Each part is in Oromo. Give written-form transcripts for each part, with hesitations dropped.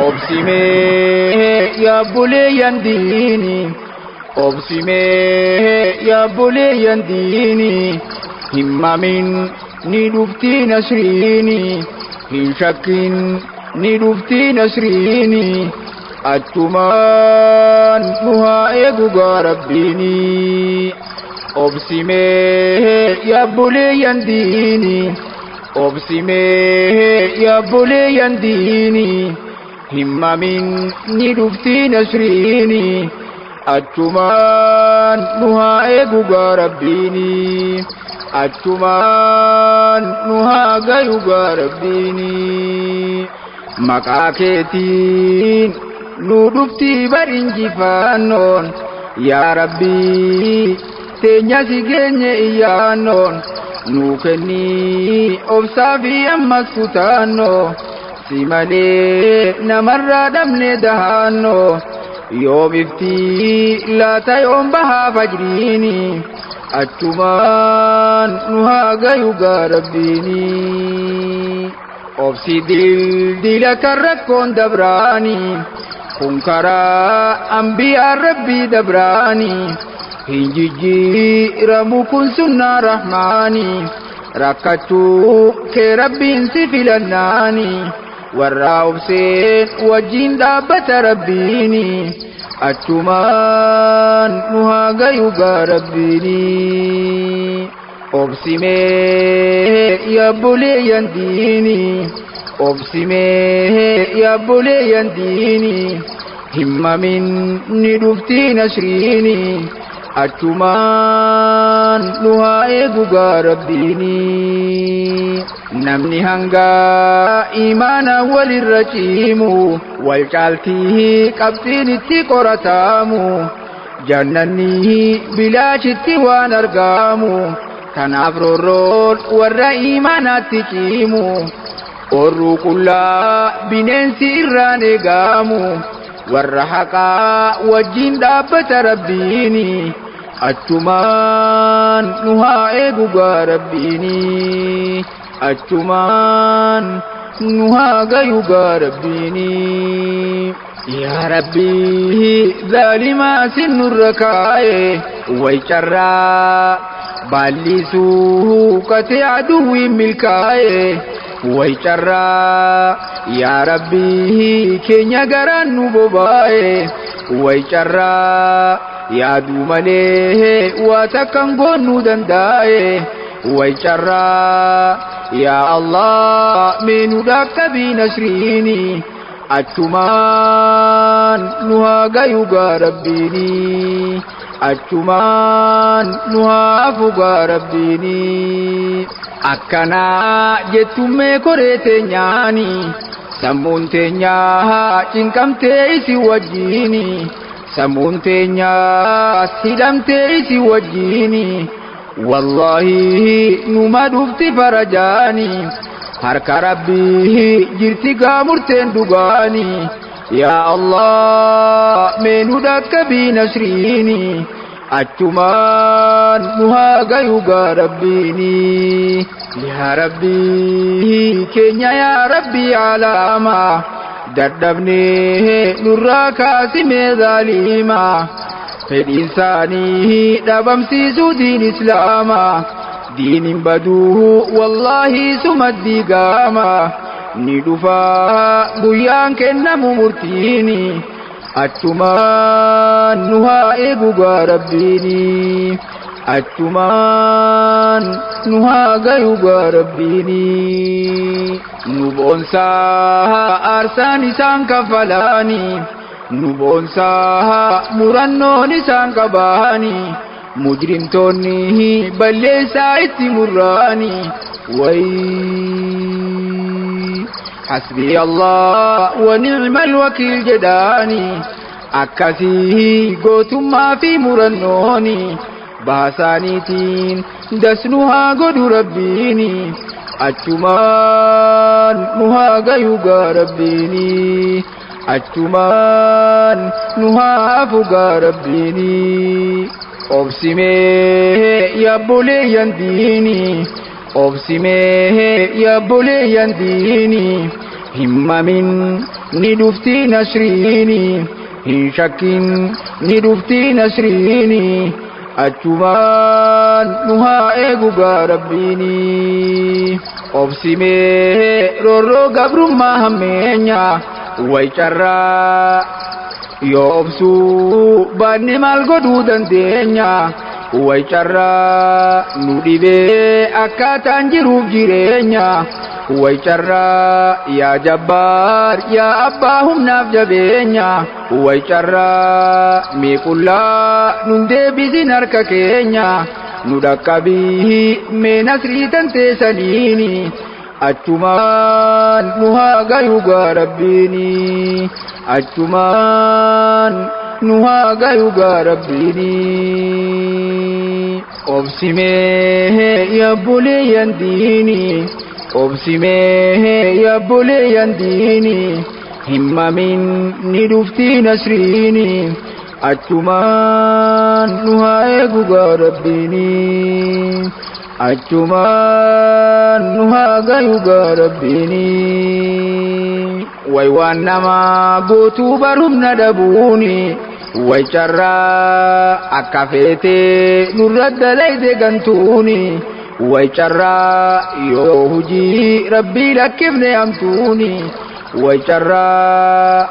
obsimee yaa buleeyyan diini obsimee yaa buleeyyan diini himmamin ni dhuftii nasriini hin shakkin ni dhuftii nasriini achumaan nu haa eegu gaa rabbiini obsimee yaa buleeyyan diini obsimee yaa buleeyyan diini himmamin ni dhuftii nasriini achumaan nu haa eegu gaa rabbiini achumaan nu haa gayu gaa rabbiini maqaa keetiin nu dhuftii bar injifannoon yaa rabbii teenya si geenye iyyaannoon nu kennii obsaa fi ammas kutaannoo si malee namarraa dhabne dahaannoo yoom iftii laata yoom bahaa fajriini achumaan nu haa gayu gaa rabbiini obsi dildila kan rakkoon dabraani kun karaa ambiyaan rabbii dabraani hin jijjiiramu kun sunnaa rahmaani rakkachuu kee rabbiin si filannaani warraa obseen wajjiin dhaabbata rabbiini achumaan nu haa gayu gaa rabbiini obsimee yaa buleeyyan diini obsimee yaa buleeyyan diini himmamin ni dhuftii nasriini achumaan nu haa eegu gaa rabbiini namni hangaa imaana walirra ciimu wal caaltii qabxiin itti qorataamu jannanni bilaachitti waan argaamu kanaaf roorroon warra imaanaatti ciimu orruu qullaa bineensi irraan eegaamu warra haqaa wajjiin dhaabbata rabbiini achumaan nu haa eegu gaa rabbiini achumaan nu haa gayu gaa rabbiini yaa rabbii zaalimaa sin nurra kaa'e way carraa ballisuu kate aduwwiin milkaa'e way carraa yaa rabbii keenya garaan nu bobaa'e way carraa yaaduu malee waa takkan goonuu danda'e way carraa yaa Allah meenu dhaqqabii nasriini achumaan nu haa gayu gaa rabbiini achumaan nu haa hafu gaa rabbiini akkanaa jettummee koree teenyaani sammuun teenyaa cinqamtee isi wajjiini sammuun teenyaa hidhamtee isi wajjiini wallahi numa dhufti farajaani harka rabbii jirti gaa murteen dhugaani yaa Allah meenu dhaqqabii nasriini achumaan nu haa gayu gaa rabbiini yaa rabbii keenya yaa rabbii alaama dadhabnee nurraa kaasimee zaalima fedhiinsaanii dhabamsiisuu diin islaamaa diinin baduu wallahi sumaddi gaama ni dhufaa guyyaan kennamu murtiini achumaan nu haa eegu gaa rabbiini achumaan nu haa gayu gaa rabbiini nu boonsaa aarsaan isaan kafalaani nu boonsaa murannoon isaan qabaani mujrimtoonni balleessaa itti murraani way حسبي الله ونعم الوكيل جداني أكاسي قوتما في مرنوني باسانيتين دسنها قد ربيني أجمان نها يوغا ربيني أجمان نها فوغا ربيني أبسمي يا بولي ينديني أبسمي يا بولي ينديني همم ندفتي نسريني هن شكين ندفتي نسريني أجمان نها إيغوغا ربيني أبسمي رورو قبر ما همينيا ويشرا يوبسو باني مالغدو دندينيا ويشرا ندبي أكاتان جروف جيرينيا ويشرا يا جبار يا أباهم نافجبينيا ويشرا ميكولا نندي بزنارك كينيا ندكبيه من نسري تنتسنيني أجمان نها غيوغا ربيني أجمان نها غيوغا ربيني أبسميه يا بولي ينديني أبسميه يا بولي ينديني هم من ندفتي نسريني أجمان نها غيوغا ربيني أجمان نها غيوغا ربيني ويوانما بوتو برهم ندبوني ويشرا أكافيتي نرد ليدي غنتوني ويشرا يوهجي ربي لكبني أمتوني ويشرا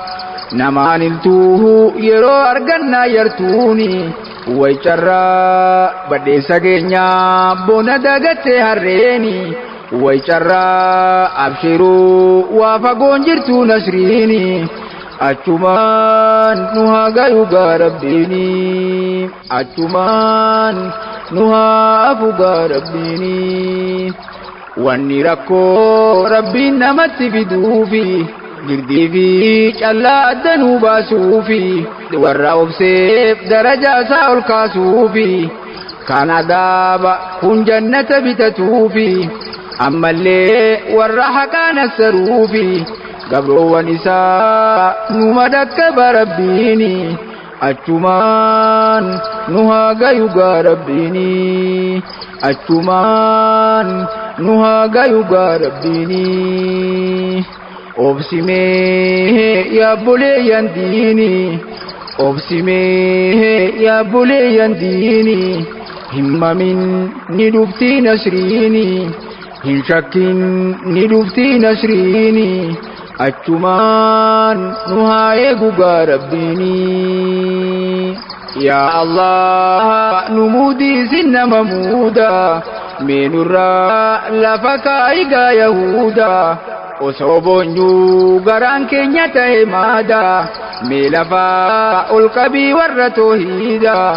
نمان التوه يرو أرغنا يرتوني ويشرا بدي سجنيا بونا دغتي هريني ويشرا أبشروا وافقون جرتو نسريني أجمان نها غيوغا ربيني أجمان نها أفوغا ربيني واني ركو ربي نمت بدوفي جردي في جلا الدنو باسوفي ورّا أبسيف درجة ساول كاسوفي كان دابا كن جنة بتتوفي أما اللي ورّا حكان السروفي قبرو ونساء نمدك بربيني أجمان نها غيوغا ربيني أجمان نها غيوغا ربيني أبسميه يا بولي ينديني أبسميه يا بولي ينديني هم من ندفتي نسريني هن شكين ندفتي نسريني أجمان نها إيغوغا ربيني يا الله نمودي سن ممودا من الرا لفكايغا يهودا وصوبونيو غران كينيا تيمادا ميلفا القبي ورتوهيدا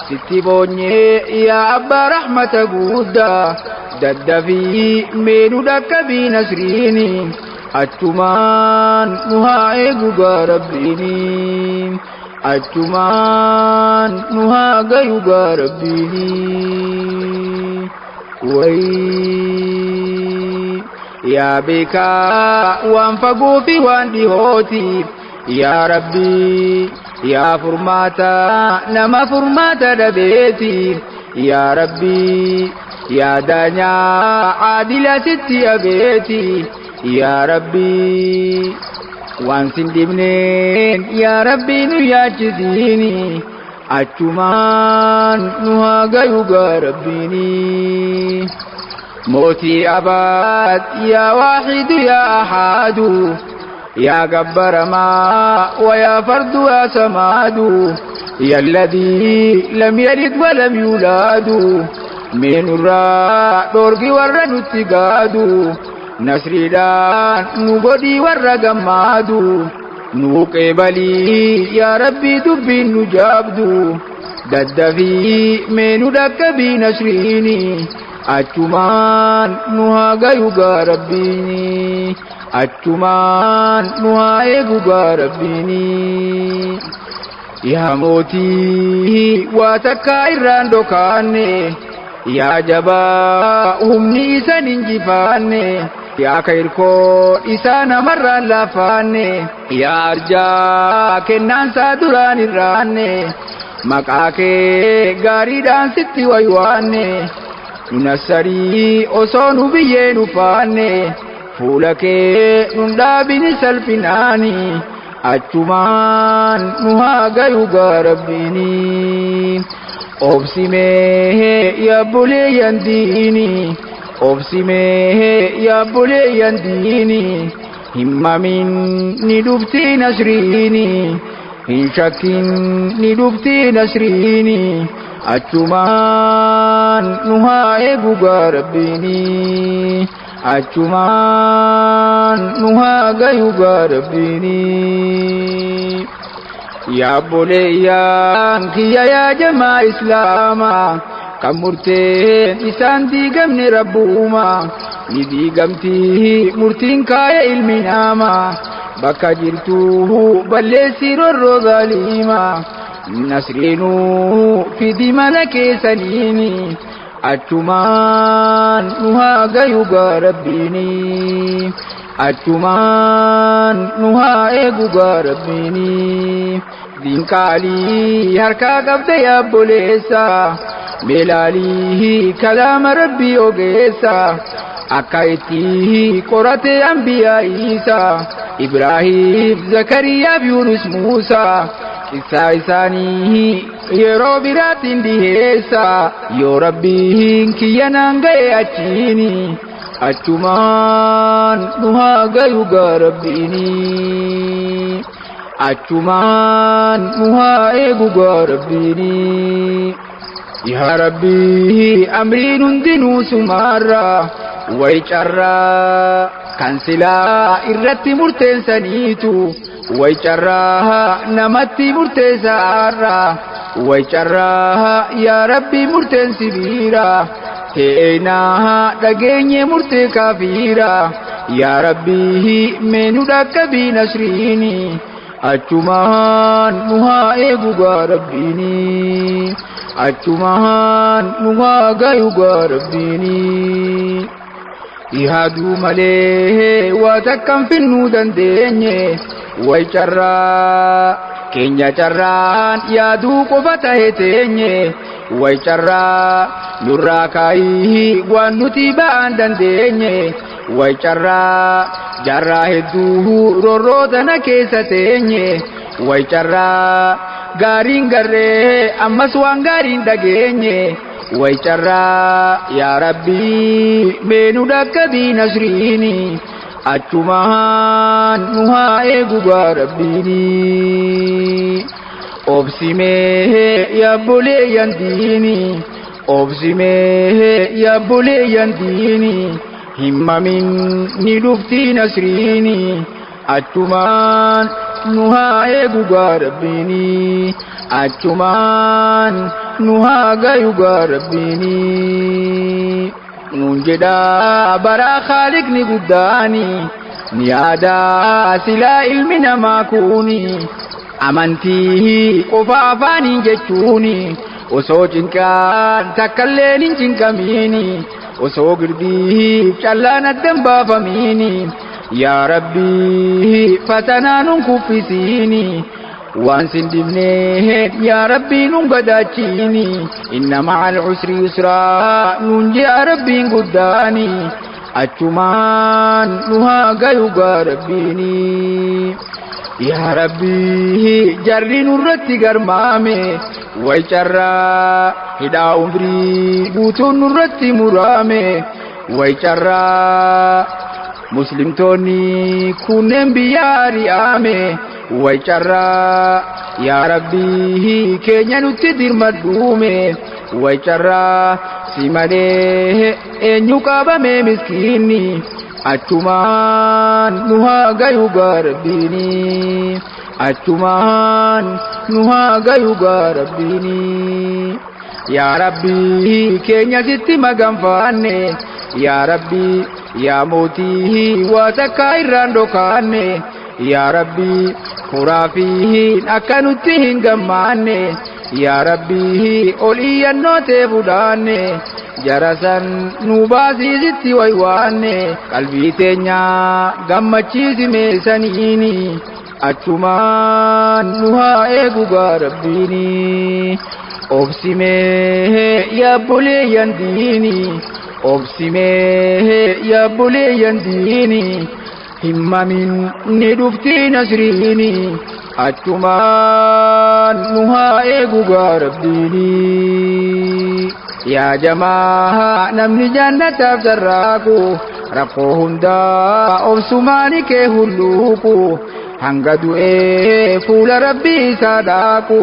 ستيبوني يا أبا رحمة غودا ددفي مينو دكبي نسريني أجمان نها إيغوغا ربيني أجمان نها غيوغا ربيني يا بكا وانفقوا في واندهوتي يا ربي يا فرماتا نما فرماتا دبيتي يا ربي يا دانيا عادلة ستي أبيتي يا ربي وانسن دبنين يا ربي نياجزيني أجمان نها غيوغا ربيني موتي أباد يا واحد يا أحد يا جبار ما ويا فرد يا سماد يا الذي لم يلد ولم يولد من الراء دورك ورد اتقاد نسري دان نبدي ورقماد نوقبلي يا ربي دبي نجابد ددفي من دكبي نسريني أجمان نها غيوغا ربيني أجمان نها إيغوغا ربيني يا موتي واتكا إران دوكاني يا جبا أمني إسان انجفاني يا كيركو إسان مران لافاني يا أرجا كنان سادران الراني مكاكي غاري دان ستي ويواني نسري أصون بيين فاني فولك نندابني سلفناني أجمان نهاجا يوغا ربيني أبسمه يا بولي ينديني أبسمه يا بولي ينديني همم ندبتي نسريني إن شك ندبتي نسريني أجمان نهاي بوغا ربيني أجمان نهاجا يوغا ربيني يا بوليان كيا يا جماعة إسلاما كمرتين إسان ديغمني ربوما نديغمتي مرتين كايا المناما بكا جرتوه بلسي رورو ظاليما نسرينو في دمانك سنيني أجمان نهاجا يوغا ربيني أجمان نهاي يوغا ربيني دين كالي هركا قبض يا بوليسا ملالي كلام ربي أوغيسا أكايتي قرات أنبياء إيسا إبراهيم زكريا يونس موسى إساني يرو برات ديهيسا يو ربي كي نانغي أجيني أجمان نهاجا يوغا ربيني أجمان نهاي يوغا ربيني يا ربي أمري نندنو سمارا ويشرا كنسلا إرتي مرتين سنيتو ويشرا نمتي مرتين سارا ويشرا يا ربي مرتين سبيرا تينا دغيني مرتين كافيرا يا ربي منو دكبي نسريني أجمان نهاي يوغا ربيني أجمان نهاجا يوغا ربيني يهادو مليه واتكم في النودن ديني ويشرا كينيا شران يادو قبطه تيني ويشرا نراكايه وانوتي باندن ديني ويشرا جراهدوه رورودنا كيسا تيني ويشرا غارين غره أمس وان غارين دغيني ويشرا يا ربي منو دكبي نسريني أجمان نهاي يوغا ربيني أبسمه يا بولي ينديني أبسمه يا بولي ينديني همم ندبتي نسريني أجمان نهاي يوغا ربيني أجمان نهاجا يوغا ربيني نونجدا برا خالق نقداني نيادا سلا علمنا ما كوني أمانتي قفافاني جتوني وسوچن كان تكلين جنكميني وسوغردي چلانا دنبا فميني يا ربي فتنا ننكفسيني وانسن دبنيه يا ربي ننقداتيني إن مع العسر يسرا ننجي يا ربي قداني أجمان نهاجا يوغا ربيني يا ربي جري نرتي قرمامي ويشرا هدا عمري بوتو نرتي مرامي ويشرا مسلم توني كونن بياري آمي ويشرا يا ربي كينيا نتدير مدومي ويشرا سيماليه انيو كابامي مسكيني أجمان نهاجا يوغا ربيني أجمان نهاجا يوغا ربيني يا ربي كينيا ستي مغنفاني يا ربي يا موتي واتكايران دوكاني يا ربي خرافيهن أكنتهن غماني يا ربي أولي النوتي بداني جرسن نوباسي ستي ويواني قلبي تنيا غمچيسي ميسانيني أجمان نها إيغوغا ربيني أبسمه يا بولي ينديني obsimee yaabboleeyyan diini himmamin ni dhufti nasriini achumaan nu haa eegu gaa rabbiini yaa jamaa namni jannataaf sarraaku rakkoo hundaa obsumaani kee hulluuku hanga du'ee fuula rabbii isaa dhaaku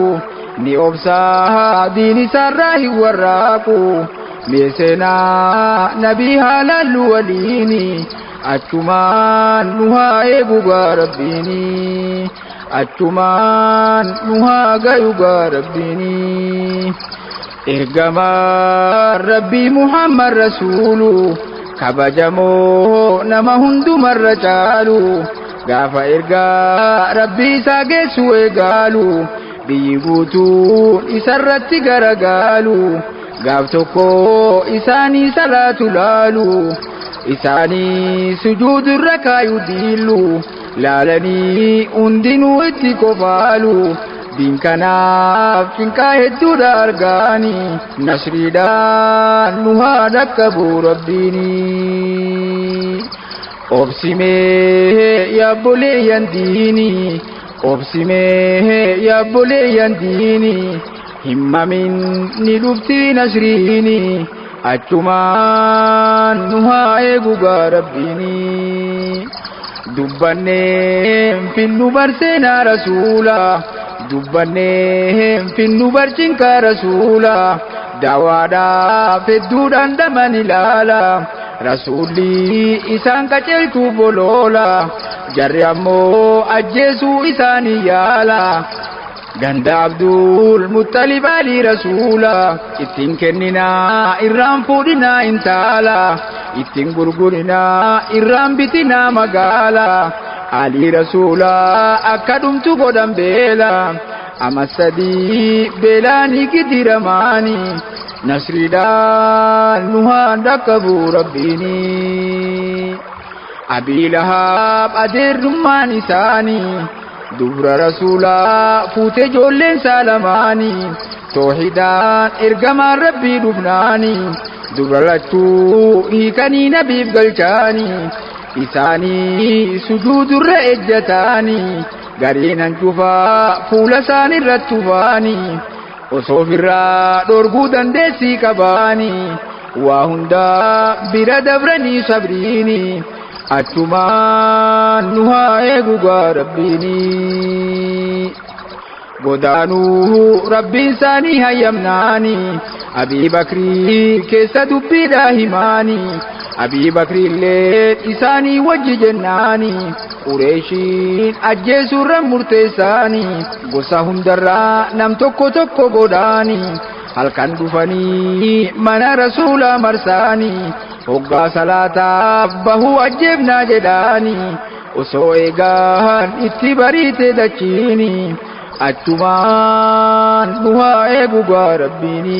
ni obsaa diini isaarraa hin warraaku meeseenaa nabii haalallu waliini achumaan nu haa eegu gaa rabbiini achumaan nu haa gayu gaa rabbiini ergamaan rabbii muhammad rasuulu kabajamoo nama hundumarra caalu gaafa ergaa rabbii isaa geessu eegaalu biyyi guutuun isarratti garagaalu gaaf tokko isaanii salaatu laalu isaanii sujuudurra kaayu diillu laalanii hundinuu itti kofaalu diin kanaaf cinqaa hedduudha argaani nasriidhaan nu haa dhaqqabu rabbiini obsimee yaabboleeyyan diini obsimee yaabboleeyyan diini himmamin ni dhufti nasriini achumaan nu haa eegu gaa rabbiini dubbannee finnu barseenaa rasuula dubbannee finnu barcinkaa rasuula daawaadhaaf hedduudhaan dhaman ilaala rasuulli isaan qaceelchuu boloola jarri ammoo ajjeesuu isaanii yaala ganda abdul muttalib alii rasuula ittiin kenninaa irraan fuudhinaa intaala ittiin gurgurinaa irraan bitinaa magaala alii rasuula akka dhumtu godhan beela ama sadii beelaanii gidiramaani nasriidhaan nu haa dhaqqabu rabbiini abii lahaab adeerrummaan isaanii dubra rasuulaa fuute ijoolleen saalamaanii toohidaan ergamaan rabbii dhufnaanii dubra lachuu hiikanii nabiif galchaanii isaanii sujuudurra ejjataanii gariin hancuufaa fuula isaan irratti tufaanii osoo ofirraa dhorguu dandeessii qabaanii waa hundaa bira dabranii sabriini achumaan nu haa eegu gaa rabbiini godaanuu rabbiin isaanii hayyamnaanii abii bakrii keessa dubbiidhaa himaanii abii bakriillee isaanii wajji jennaanii qureeshiin ajjeesuurra murteessaanii gosa hundarraa nam tokko tokko godhaanii halkan dhufanii mana rasuulaa marsaanii hoggaa salaataaf bahuu ajjeefnaa jedhaanii osoo eegaan itti bariite dachiini achumaan nu haa eegu gaa rabbiini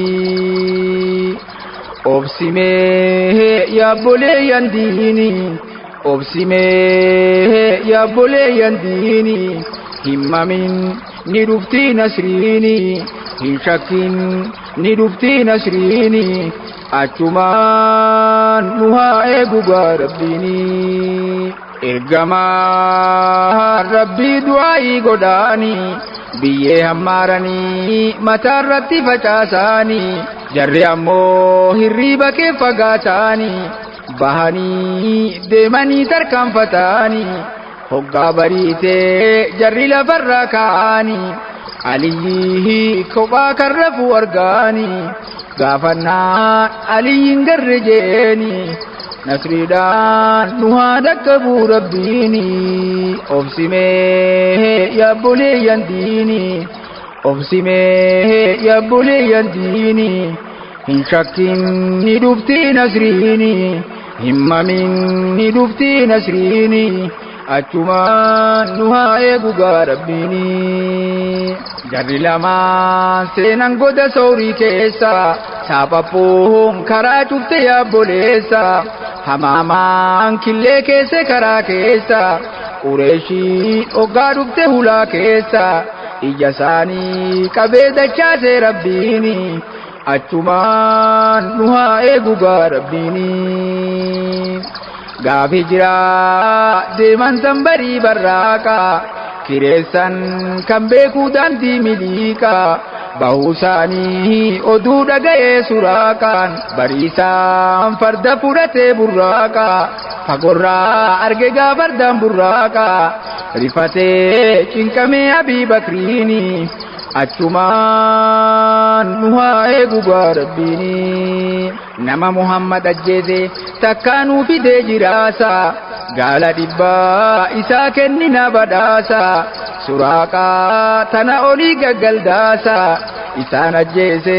obsimee yaabboleeyyan diini obsimee yaabboleeyyan diini himmamin ni dhufti nasriini hin shakkin ni dhufti nasriini achumaan nu haa eegu gaa rabbiini ergamaan rabbii du'aa'ii godhaanii biyyee hammaaranii mataarratti facaasanii jarri ammoo hirriiba kee fagaataanii bahanii deemanii tarkaanfatanii hoggaa bariitee jarri lafarraa ka'anii aliyyi kophaa kan rafuu argaanii gaafannaan aliyyiin garre jeeni nasriidhaan nu haa dhaqqabu rabbiini obsimee yaabboleeyyan diini obsimee yaabboleeyyan diini hin shakkin ni dhufti nasriini himmamin ni dhufti nasriini achumaan nu haa eegu gaa rabbiini jarri lamaan seenan goda soorii keessa saapaphoon karaa cufte yaabboleessa hamaamaan killee keesse karaa keessa qureeshiin hoggaa dhufte hulaa keessa ija isaanii qabee dachaasee rabbiini achumaan nu haa eegu gaa rabbiini. Gaafi jiraa deeman sanbarii barraaqaa kireessan kan beekuu daandii miliiqaa bahuu isaanii oduu dhaga'ee suraaqaan bariisaan farda fudhatee burraaqaa fagorraa arge gaa fardaan burraaqaa rifatee cinqamee Abii Bakriini achumaan nu haa eegu gaa rabbiini. Nama Muhammad ajjeese takkaanuu fidee jiraasa gaala dhibbaa isaa kennina badhaasa suraaqaa tana olii gaggaldaasa isaan ajjeese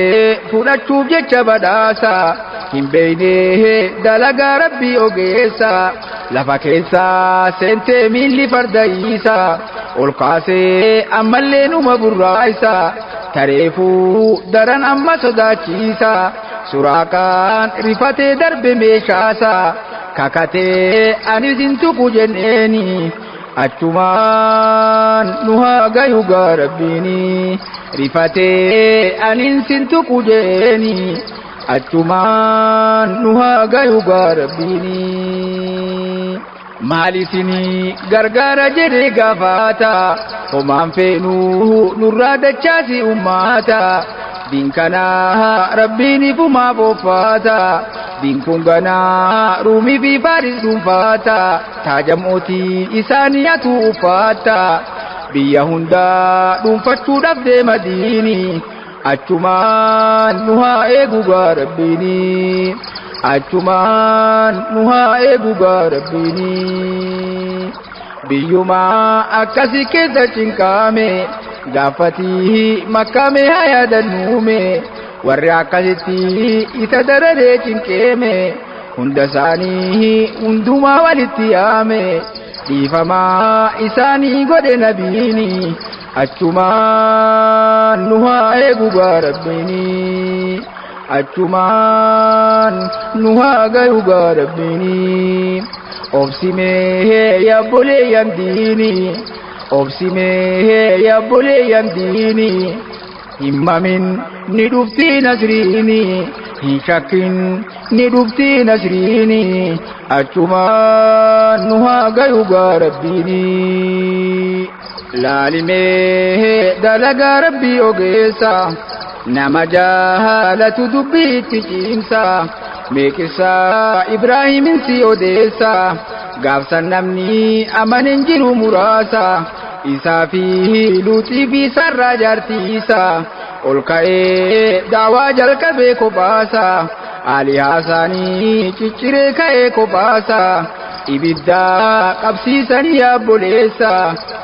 fudhachuuf jecha badhaasa hin beeyne dalagaa rabbii ogeessa lafa keessaa seentee miilli fardayiisa ol kaasee ammallee numa burraayisa tareefuu daran amma sodaachiisa suraaqaan rifatee darbe meeshaasa kakatee anis hin tuqu jenneeni achumaan nu haa gayu gaa rabbiini rifatee anis hin tuqu jenneeni achumaan nu haa gayu gaa rabbiini. Maal isinii gargaara jedhee gaafata homaan feenuu nurraa dachaasi ummata dinkanaa rabbiin ifumaa boofata dinkun ganaa ruumii fi faaris dhuunfata taaja mootii isaanii atu uffata biyya hundaa dhuunfachuudhaaf deema diini achumaan nu haa eegu gaa rabbiini. Achumaan nu haa eegu gaa rabbiini. Biyyumaa akkasii keessa cinqaame gaafatii makkaame haa yaadannuume warri akkasitti isa dararee cinqeeme hunda isaanii hundumaa walitti yaame dhiifamaa isaanii godhe nabiini achumaan nu haa eegu gaa rabbiini. Achumaan nu haa gayu gaa rabbiini. Obsimee yaabboleeyyan diini obsimee yaabboleeyyan diini himmamin ni dhuftii nasriini hin shakkin ni dhuftii nasriini achumaan nu haa gayu gaa rabbiini. Laalimee dalagaa rabbii ogeessa nama jaalatu dubbii itti ciimsa meeqisaa Ibraahimin si odeessa gaafsan namni amanen jiru muraasa isaa fi Luuxii fi Sarraa jaartiisa ol ka'ee daawaa jalqabee kophaasa Aaliyaa isaanii cicciree ka'ee kophaasa ibiddaa qabsiisanii yaabboleessa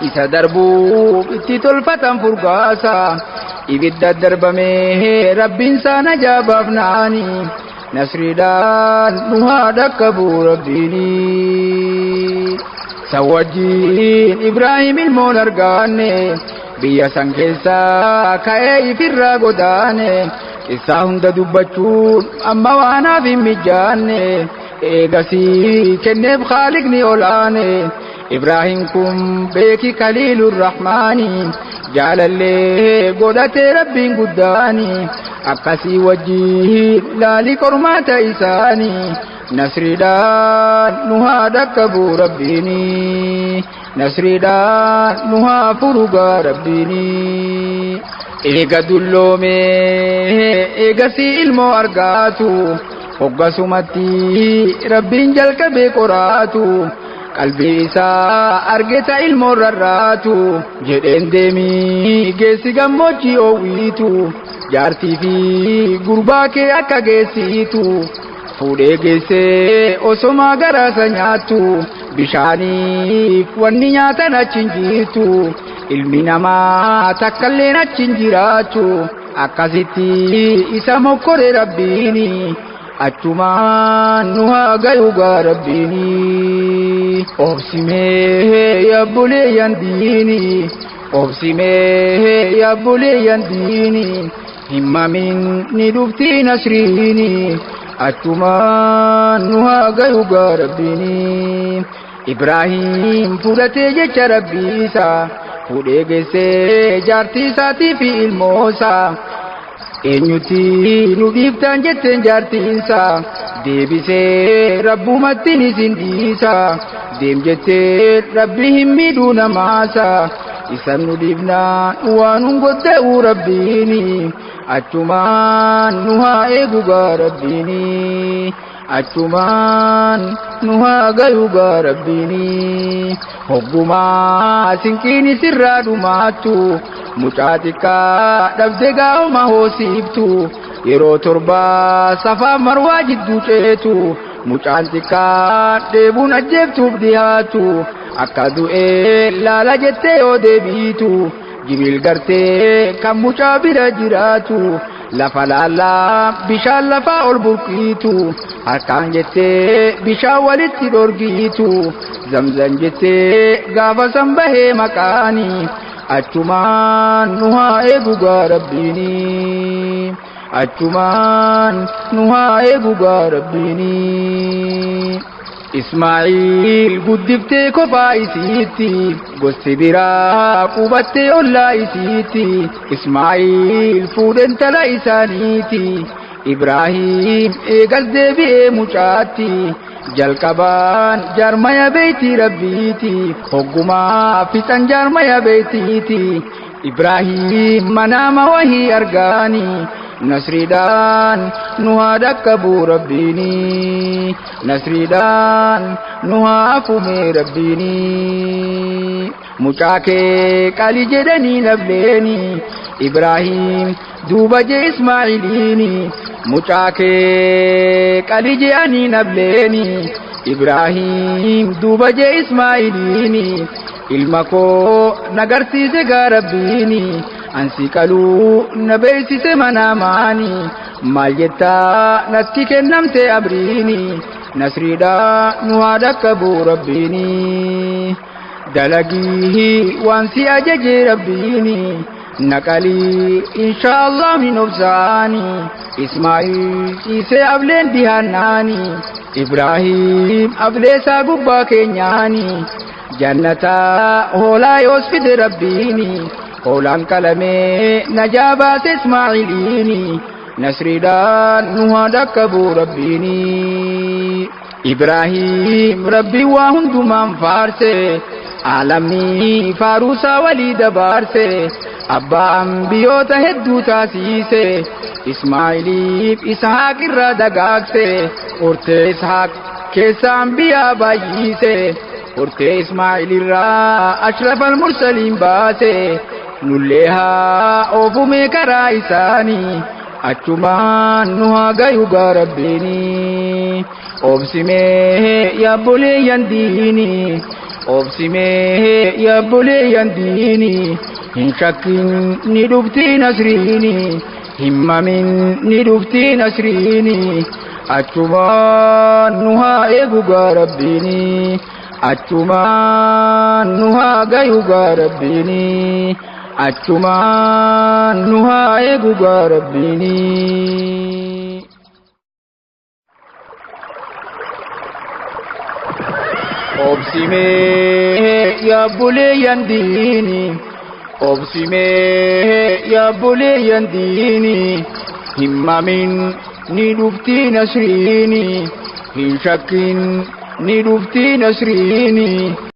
isa darbuuf itti tolfatan furgaasa ibidda darbamee rabbiin sana jaabaafnaani nasriidhaan nu haa dhaqqabu rabbiini. Sawwajjiin Ibraahim ilmoon argaanne biyya san keessaa ka'ee ifirraa godaane isaa hunda dubbachuun amma waanaaf hin mijaanne eegasii kenneef Haaliqni olaane Ibraahim kun beeki Kaliilur Rahmaani jaalallee godhatee rabbiin guddaani akkasii wajjiin laalii qormaata isaanii nasriidhaan nu haa dhaqqabu rabbiini nasriidhaan nu haa furu gaa rabbiini. Eega dulloomee eegasii ilmoo argaatu hoggasumatti rabbiin jalqabee qoraatu qalbii isaa argeta ilmoo rarraatu jedheen deemii geessi gammoojjii oowwiitu jaartii fi gurbaa kee akka geessitu fuudhee geessee osomaa garaasa nyaattu bishaaniif wanni nyaatan achiin jirtu ilmi namaa takkalleen achiin jiraatu akkasitti isa mokkore rabbiini achumaan nu haa gayu gaa rabbiini. Obsimee yaabboleeyyan diini obsimee yaabboleeyyan diini himmamin ni dhuftii nasriini achumaan nu haa gayu gaa rabbiini. Ibraahim fudhatee jecha rabbiisa fuudhee geessee jaartii isaatii fi ilmoosa eenyuti nu dhiiftaan jetteen jaartiinsa deebisee rabbumattiin isin dhiisa deem jettee rabbi hin miidhuu namaasa isan nu dhiifnaan waan hun godde'uu rabbiini achumaan nu haa eegu gaa rabbiini achumaan nu haa gayu gaa rabbiini hoggumaa sinqiini sirraa dhumaattu mucaa xiqqaa dhabde gaa'uma hoosiiftu yeroo torbaa safaa marwaa jidduu ceetu mucaan xiqqaa dheebuun ajjeeftuuf dhiyaatu akka du'ee laala jettee yoo deebiitu jibriil gartee kan mucaa bira jiraatu lafa laallaa bishaan lafaa ol burqiitu harkaan jettee bishaan walitti dhorgiitu zamzam jettee gaafa san bahee maqaani achumaan nu haa eegu gaa rabbiini achumaan nu haa eegu gaa rabbiini Ismaa'il guddiftee kophaa isiitti gosti biraa qubattee ollaa isiitti Ismaa'il fuudhee intala isaaniiti Ibraahiim eegas deebi'ee mucaatti jalqabaan jaarmaya beeyti rabbiiti hoggumaa fixan jaarmaya beeytiiti Ibraahiim manaama wahii argaani nasriidhaan nu haa dhaqqabuu rabbiini nasriidhaan nu haa afumee rabbiini mucaa kee qali jedhanii nableeni Ibraahiim duuba jee Ismaa'iliini mucaa kee qali jedhanii nableeni Ibraahiim duuba jee Ismaa'iliini ilma koo nagarsiise gaa rabbiini ansi qaluu na beeksise manaamaani maal jettaa natti kennamte abriini nasriidhaa nu haa dhaqqabuu rabbiini dalagii waan si ajaje rabbiini naqalii inshaallah min obsaani Ismaa'il ciisee ableen dhihaannaani Ibraahiim ableesaa gubbaa keenyaani jannataa hoolaa yoos fide rabbiini hoolaan qalamee najaa baase Ismaa'iliini nasriidhaan nu haa dhaqqabuu rabbiini Ibraahiim rabbiin waa hundumaan faarse aalamni faaruusaa walii dabaarse abbaa ambiyoota hedduu taasiise Ismaa'iliif Ishaaq irraa dagaagse hortee Ishaaq keessa ambiyaa baay'ise hortee Ismaa'il irraa ashrafal mursaliin baase nullee haa oofumee karaa isaanii achumaan nu haa gayu gaa rabbiini obsimee yaabboleeyyan diini obsimee yaabboleeyyan diini hin shakkin ni dhuftii nasriini himmamin ni dhuftii nasriini achumaan nu haa eegu gaa rabbiini achumaan nu haa gayu gaa rabbiini achumaan nu haa eegu gaa rabbiini obsimee yaabboleeyyan diini obsimee yaabboleeyyan diini himmamin ni dhuftii nasriini hin shakkin ni dhuftii nasriini